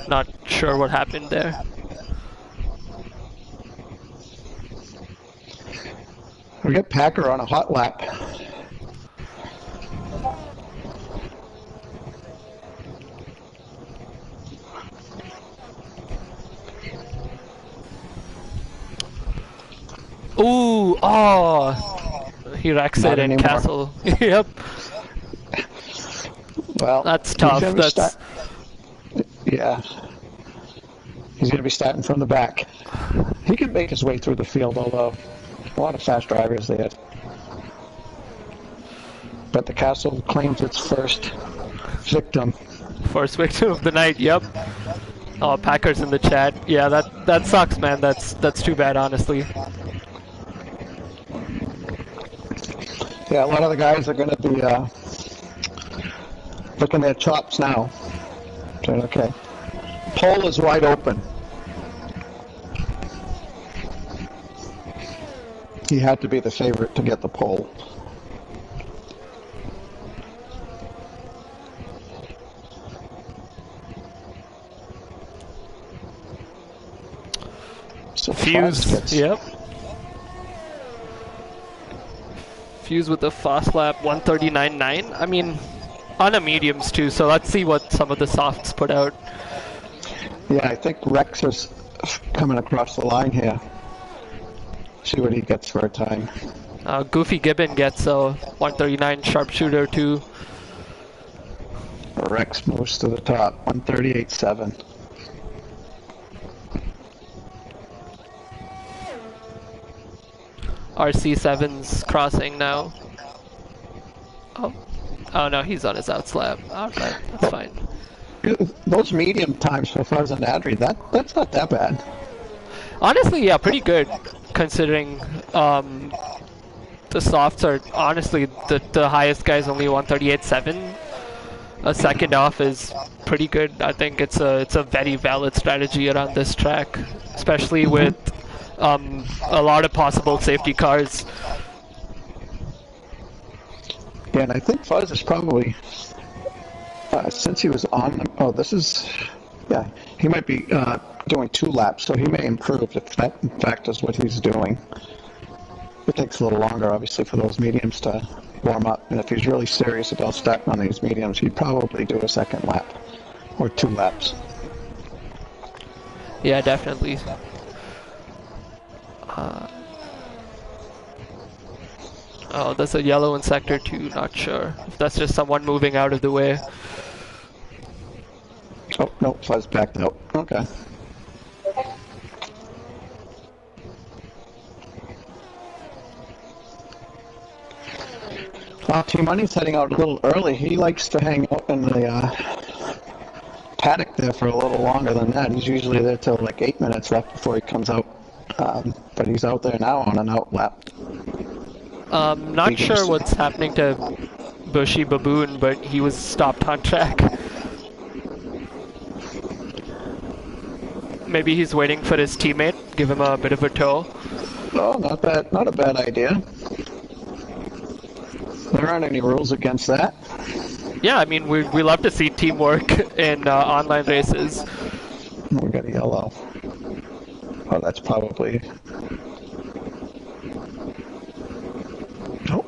Not sure what happened there. We got Packer on a hot lap. Ooh, oh, he wrecks Not it in anymore. Castle. Yep. Well, That's tough. That's yeah. He's going to be starting from the back. He can make his way through the field, although a lot of fast drivers there. But the Castle claims its first victim. first victim of the night. Yep. Oh, Packers in the chat. Yeah, that sucks, man. That's too bad, honestly. Yeah, a lot of the guys are going to be licking their chops now. Okay. Pole is wide open. He had to be the favorite to get the pole. So Fuse. Yep. Fuse with the fast lap 139.9. I mean, on a mediums too, so let's see what some of the softs put out. Yeah, I think Rex is coming across the line here. See what he gets for a time. Goofy Gibbon gets a 139 sharpshooter too. Rex moves to the top, 138.7. RC7's crossing now. Oh no, he's on his outslap. Alright, that's fine. Those medium times for Fuzz and Adri, that's not that bad. Honestly, yeah, pretty good, considering the softs are honestly the highest guy's only 138.7. A second off is pretty good. I think it's a very valid strategy around this track, especially with a lot of possible safety cars. Yeah, and I think Fuzz is probably, since he was on, yeah, he might be doing 2 laps, so he may improve if that in fact is what he's doing. It takes a little longer, obviously, for those mediums to warm up, and if he's really serious about starting on these mediums, he'd probably do a second lap, or 2 laps. Yeah, definitely. Oh, there's a yellow in sector 2, not sure. If that's just someone moving out of the way. Oh, no, Fuzz backed out. Okay. T-Money's heading out a little early. He likes to hang out in the paddock there for a little longer than that. He's usually there till like 8 minutes left before he comes out. But he's out there now on an out lap. Not sure what's happening to Bushy Baboon, but he was stopped on track. Maybe he's waiting for his teammate, give him a bit of a tow. Oh, not a bad idea. There aren't any rules against that. Yeah, I mean, we love to see teamwork in online races. We got a yellow. Oh, that's probably... Oh.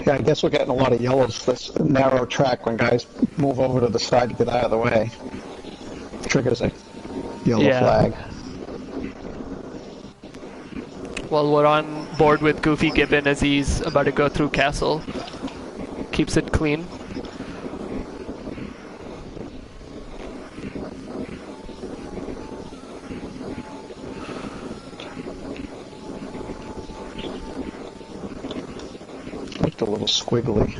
Yeah, I guess we're getting a lot of yellows this narrow track when guys move over to the side to get out of the way. Triggers a yellow flag. Well, we're on board with Goofy Gibbon as he's about to go through Castle. Keeps it clean. Looked a little squiggly.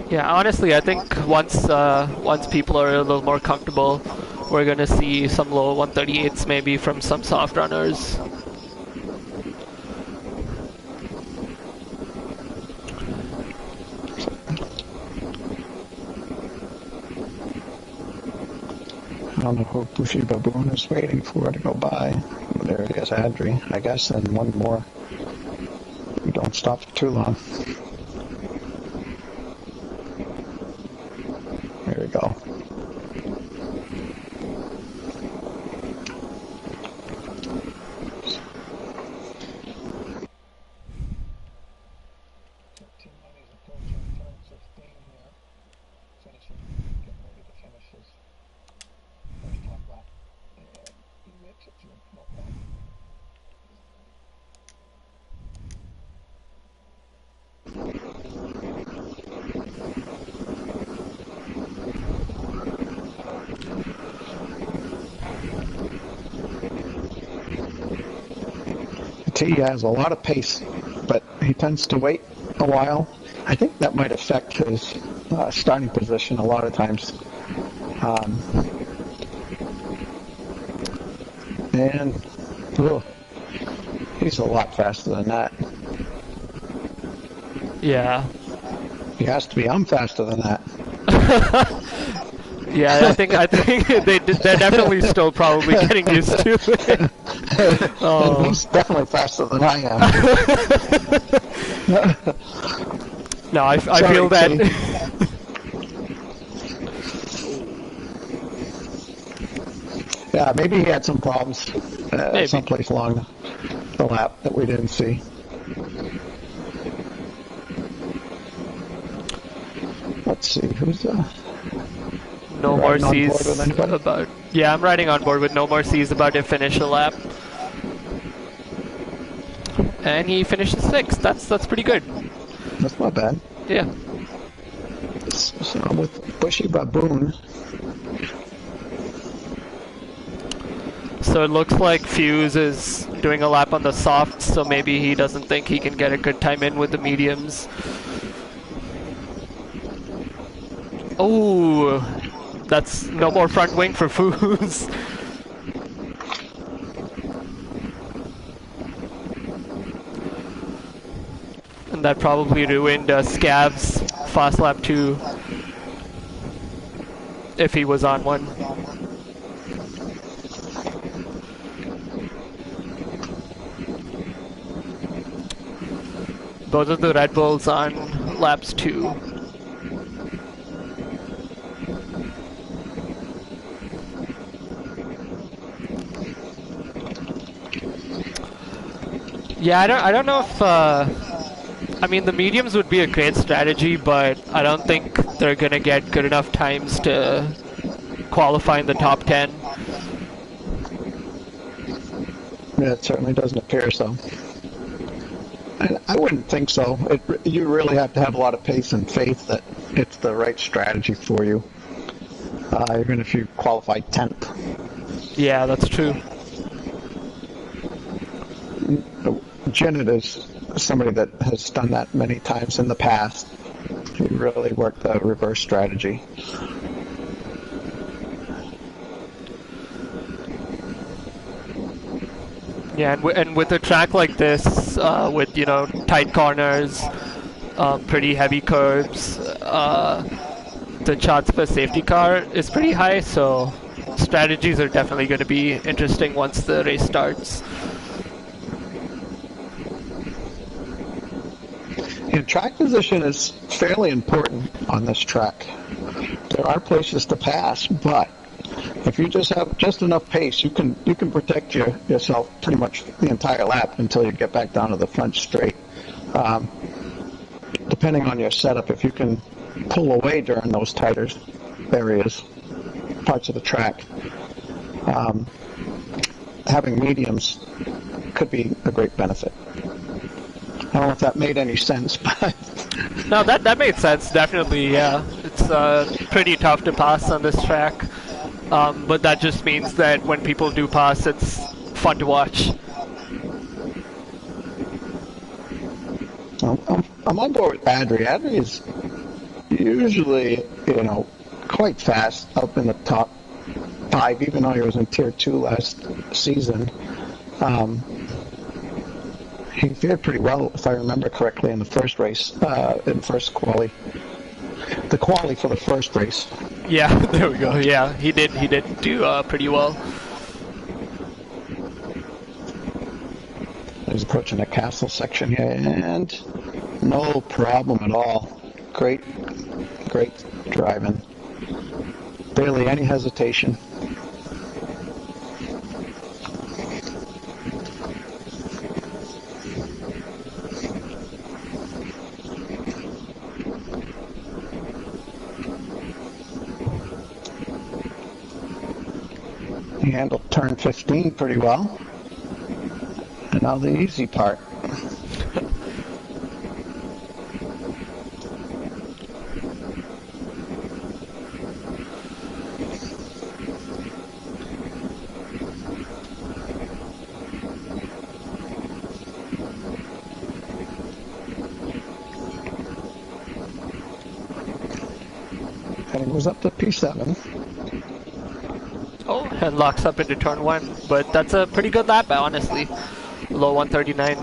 Yeah, honestly, I think once people are a little more comfortable, we're gonna see some low 138s maybe from some soft runners. I don't know who Bushy Baboon is waiting for to go by. There it is, Adri, I guess, and one more. Don't stop for too long. There we go. He has a lot of pace, but he tends to wait a while. I think that might affect his starting position a lot of times. And he's a lot faster than that. Yeah. He has to be. I'm faster than that. Yeah, I think they're definitely still probably getting used to it. And he's definitely faster than I am. No, I Sorry, feel that. Yeah, maybe he had some problems someplace along the lap that we didn't see. Let's see, who's No more C's about. Yeah, I'm riding on board with No More C's about to finish a lap. And he finished 6th. That's pretty good. That's not bad. Yeah. So with Bushy Baboon. So it looks like Fuse is doing a lap on the softs, so maybe he doesn't think he can get a good time in with the mediums. Oh, that's no more front wing for Fuse. And that probably ruined Scav's fast lap 2 if he was on one. Both of the Red Bulls on laps 2. Yeah, I don't know if I mean the mediums would be a great strategy, but I don't think they're gonna get good enough times to qualify in the top 10. Yeah, it certainly doesn't appear so. And I wouldn't think so. You really have to have a lot of pace and faith that it's the right strategy for you, even if you qualify 10th. Yeah, that's true. Janet is somebody that has done that many times in the past. He really worked the reverse strategy. Yeah, and with a track like this, with, you know, tight corners, pretty heavy curbs, the chance for safety car is pretty high, so strategies are definitely going to be interesting once the race starts. And track position is fairly important on this track. There are places to pass, but if you just have just enough pace, you can protect yourself pretty much the entire lap until you get back down to the front straight. Depending on your setup, if you can pull away during those tighter areas, parts of the track, having mediums could be a great benefit. I don't know if that made any sense, but... No, that made sense, definitely, yeah. It's pretty tough to pass on this track, but that just means that when people do pass, it's fun to watch. I'm on board with Adri. Adri is usually, quite fast up in the top 5, even though he was in Tier 2 last season. He did pretty well, if I remember correctly, in the first race, in first quali. The quali for the first race. Yeah, there we go. Yeah, he did do pretty well. He's approaching the castle section here, and no problem at all. Great driving. Barely any hesitation. He handled turn 15 pretty well. And now the easy part. And he goes up to P7. Oh, and locks up into turn 1, but that's a pretty good lap, honestly. Low 139.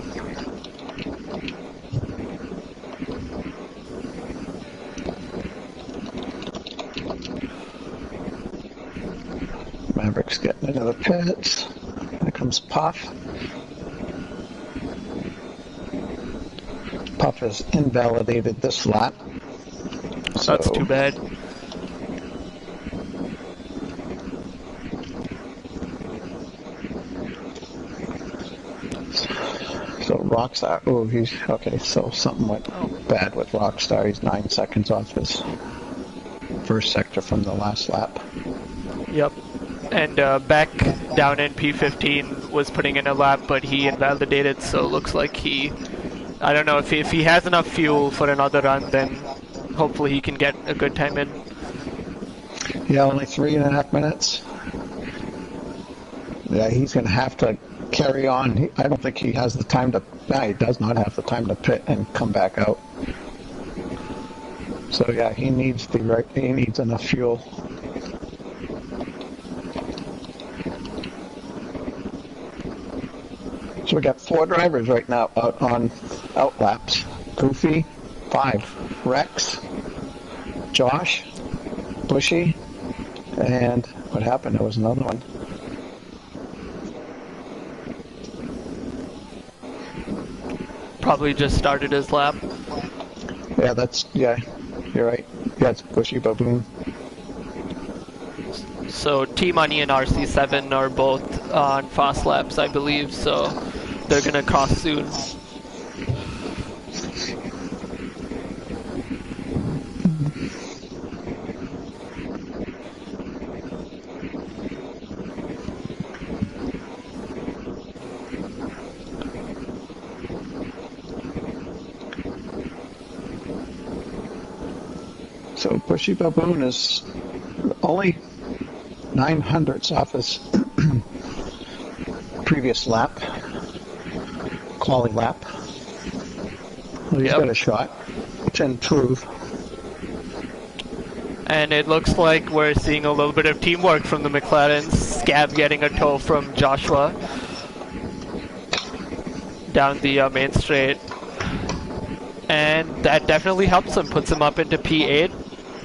Maverick's getting into the pits. There comes Puff. Puff has invalidated this lap. So That's too bad. So Rockstar, oh, he's, okay, so something went bad with Rockstar. He's 9 seconds off his first sector from the last lap. Yep. And back down in P15 was putting in a lap, but he invalidated, so it looks like he, I don't know, if he has enough fuel for another run, then hopefully he can get a good time in. Yeah, only 3.5 minutes. Yeah, he's going to have to carry on. I don't think he has the time to, he does not have the time to pit and come back out. So yeah, he needs enough fuel. So we got 4 drivers right now out on out laps. Goofy, 5. Rex, Josh, Bushy, and what happened? There was another one. Probably just started his lap. Yeah, you're right. Yeah, it's Bushy Baboon. So T-Money and RC7 are both on fast laps, I believe, so they're gonna cross soon. So Bushy Baboon is only 900ths off his previous lap, quali lap. Well, he's got a shot to improve. And it looks like we're seeing a little bit of teamwork from the McLarens. Scab getting a tow from Joshua down the main straight. And that definitely helps him, puts him up into P8.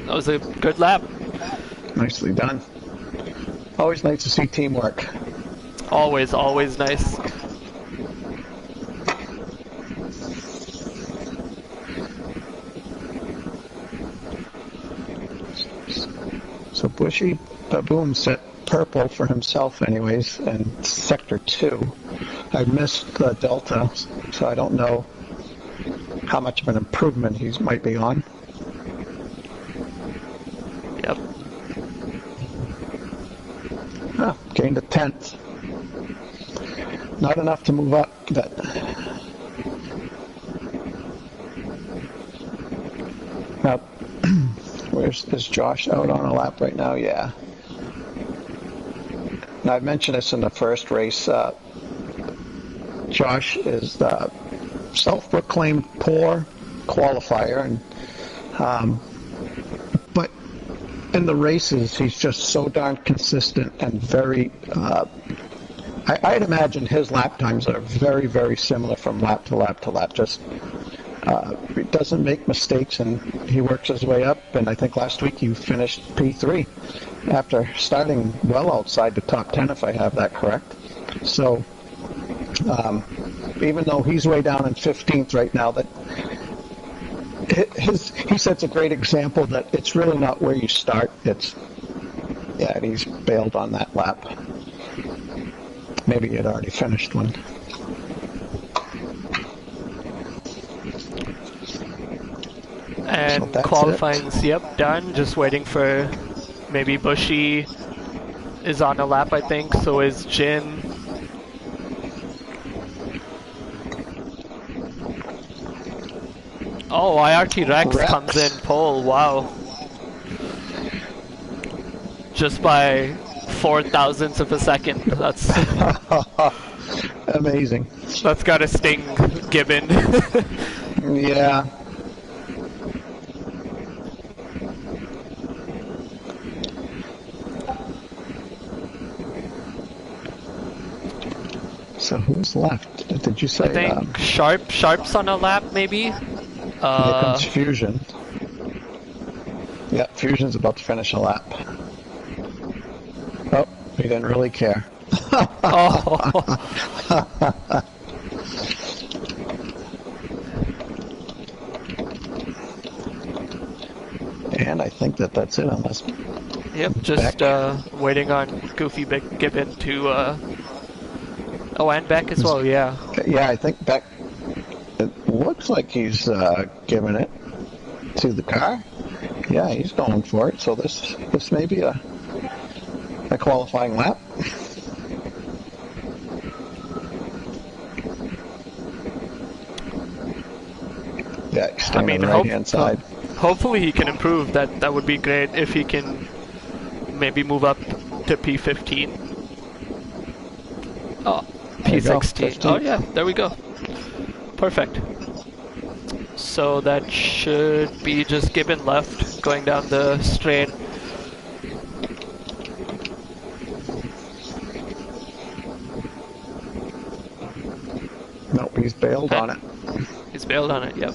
That was a good lap. Nicely done. Always nice to see teamwork. Always, always nice. So Bushy Baboon set purple for himself anyways in Sector 2. I missed the Delta, so I don't know how much of an improvement he might be on. Yep. Gained a 10th. Not enough to move up, but now is Josh out on a lap right now? Yeah. Now I mentioned this in the first race. Josh is the self-proclaimed poor qualifier, and but in the races he's just so darn consistent and very I'd imagine his lap times are very, very similar from lap to lap to lap. Just he doesn't make mistakes, and he works his way up. And I think last week he finished P3 after starting well outside the top 10, if I have that correct. So even though he's way down in 15th right now, that he sets a great example that it's really not where you start. Yeah, he's bailed on that lap. Maybe he had already finished one. And So qualifying's, yep, done. Just waiting for maybe Bushy is on a lap, I think. So is Jin. Oh, IRT Rex comes in pole. Wow. Just by 4,000ths of a second. That's amazing. That's gotta sting Gibbon. Yeah. So who's left? Did you say? I think Sharp's on a lap, maybe. Here comes Fusion. Yeah, Fusion's about to finish a lap. Oh, he didn't really care. Oh. And I think that's it, unless. Yep, just waiting on Goofy Big Gibbon to. Oh, and Beck as well, yeah. Yeah, I think Beck. It looks like he's giving it to the car. Yeah, he's going for it. So this may be a qualifying lap. Yeah, extending the right-hand side. Hopefully he can improve. That would be great if he can maybe move up to P15. Oh, P16. Oh yeah, there we go. Perfect. So that should be just Gibbon left going down the straight. Nope, he's bailed on it. He's bailed on it, yep.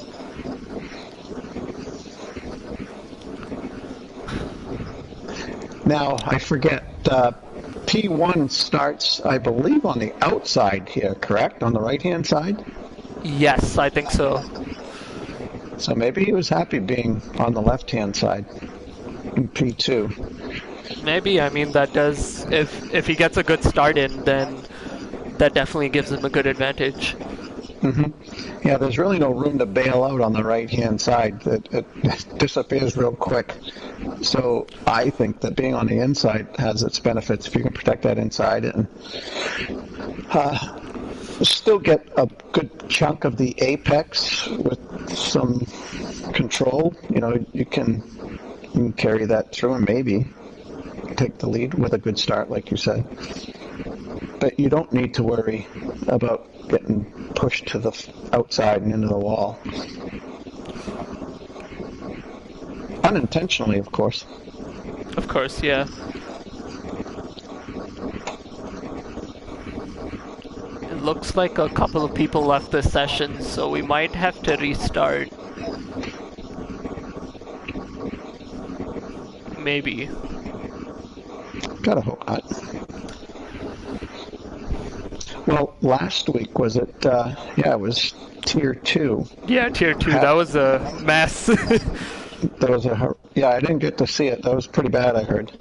Now, I forget, P1 starts, I believe, on the outside here, correct? On the right-hand side? Yes, I think so. So maybe he was happy being on the left-hand side in P2. Maybe, I mean, that does, if he gets a good start in, then that definitely gives him a good advantage. Mm-hmm. Yeah, there's really no room to bail out on the right-hand side. It disappears real quick. So I think that being on the inside has its benefits if you can protect that inside and still get a good chunk of the apex with some control. You know, you can carry that through and maybe take the lead with a good start, like you said. But you don't need to worry about getting pushed to the outside and into the wall. Unintentionally, of course. Of course, yeah. It looks like a couple of people left this session, so we might have to restart. Maybe. Gotta hope not. Well, last week was it? Yeah, it was Tier 2. Yeah, Tier 2. That was a mess. Yeah, I didn't get to see it. That was pretty bad, I heard.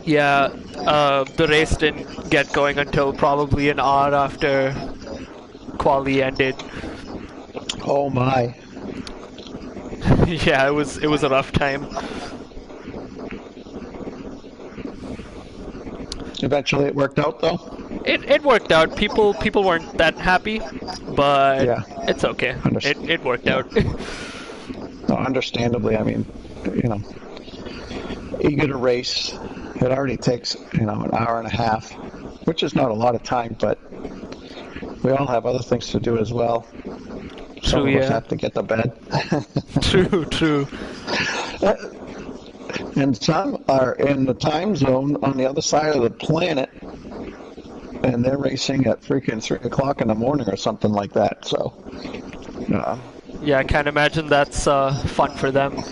Yeah, the race didn't get going until probably an hour after quali ended. Oh my. Yeah, it was a rough time. Eventually it worked out though? It worked out. People weren't that happy, but yeah. It's okay. It worked out. No, understandably, I mean, you know, eager to race. It already takes, you know, an hour and a half, which is not a lot of time, but we all have other things to do as well. Some of us have to get to bed. True. And some are in the time zone on the other side of the planet, and they're racing at freaking 3 o'clock in the morning or something like that. So, yeah, I can't imagine that's fun for them.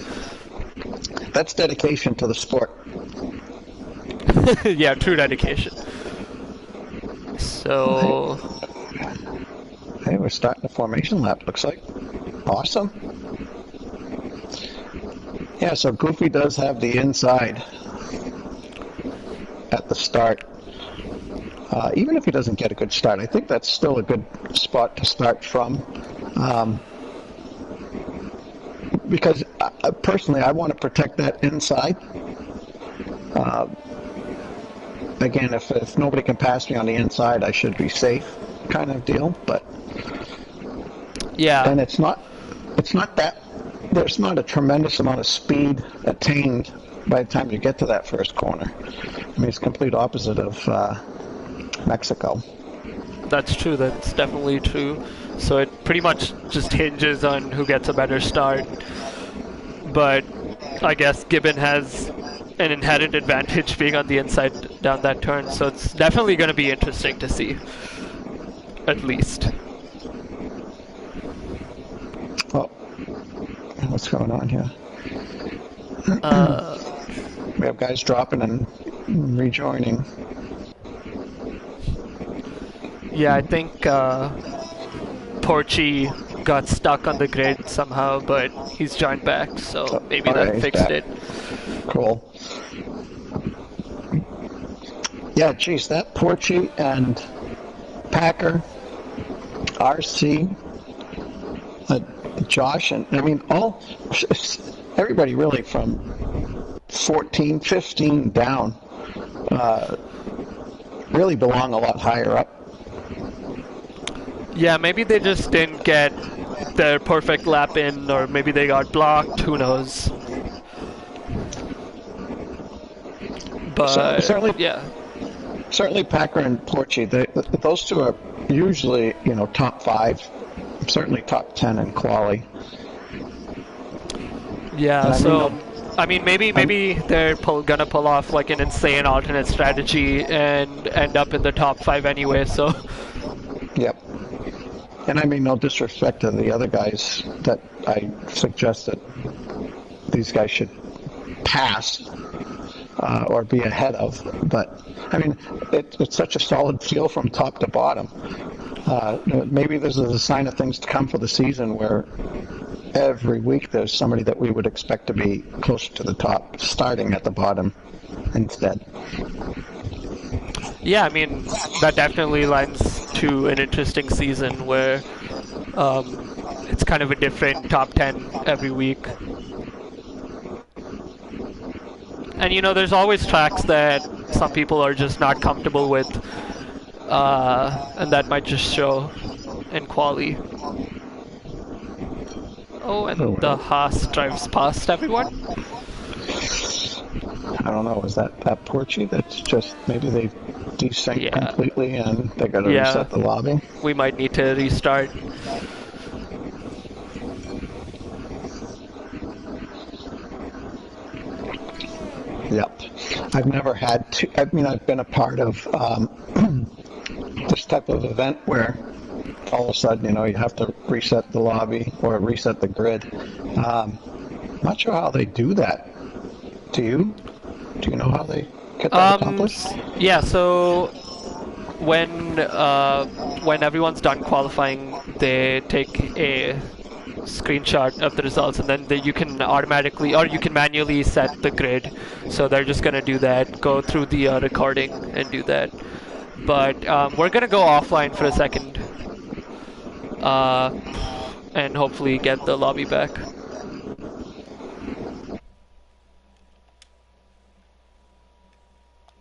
That's dedication to the sport. Yeah, true dedication. So, Hey, we're starting the formation lap, looks like. Awesome. Yeah, so Goofy does have the inside at the start. Even if he doesn't get a good start, I think that's still a good spot to start from. Because personally, I want to protect that inside. Again, if nobody can pass me on the inside, I should be safe, kind of deal. But yeah, and it's not that there's not a tremendous amount of speed attained by the time you get to that first corner. I mean, it's complete opposite of Mexico. that's true. That's definitely true. So it pretty much just hinges on who gets a better start. But I guess Gibbon has an inherent advantage being on the inside down that turn, so it's definitely going to be interesting to see, at least. Oh, what's going on here? We have guys dropping and rejoining. Yeah, I think Porchy got stuck on the grid somehow, but he's joined back, so maybe that fixed it. Cool. Yeah, geez, that Porchy and Packer, RC, Josh, and I mean, everybody really from 14, 15 down really belong a lot higher up. Yeah, maybe they just didn't get their perfect lap in, or maybe they got blocked, who knows. But certainly Packer and Porchy, those two are usually, top 5, certainly top 10 in quali. Yeah, so I mean, maybe they're gonna pull off like an insane alternate strategy and end up in the top 5 anyway. So. Yep. And I mean, no disrespect to the other guys that I suggest that these guys should pass or be ahead of. But, I mean, it's such a solid field from top to bottom. Maybe this is a sign of things to come for the season where every week there's somebody that we would expect to be closer to the top, starting at the bottom instead. Yeah, I mean, that definitely lines to an interesting season where it's kind of a different top 10 every week. And there's always tracks that some people are just not comfortable with, and that might just show in quali. Oh, and the Haas drives past everyone. I don't know, is that Porchy? That's just, maybe they desynced completely and they got to reset the lobby? We might need to restart. Yep. I've never had to, I mean, I've been a part of this type of event where all of a sudden, you have to reset the lobby or reset the grid. Not sure how they do that. Do you? Do you know how they get that accomplished? Yeah, so when everyone's done qualifying, they take a screenshot of the results, and then you can automatically, or you can manually set the grid. So they're just gonna do that, go through the recording and do that. But we're gonna go offline for a second, and hopefully get the lobby back.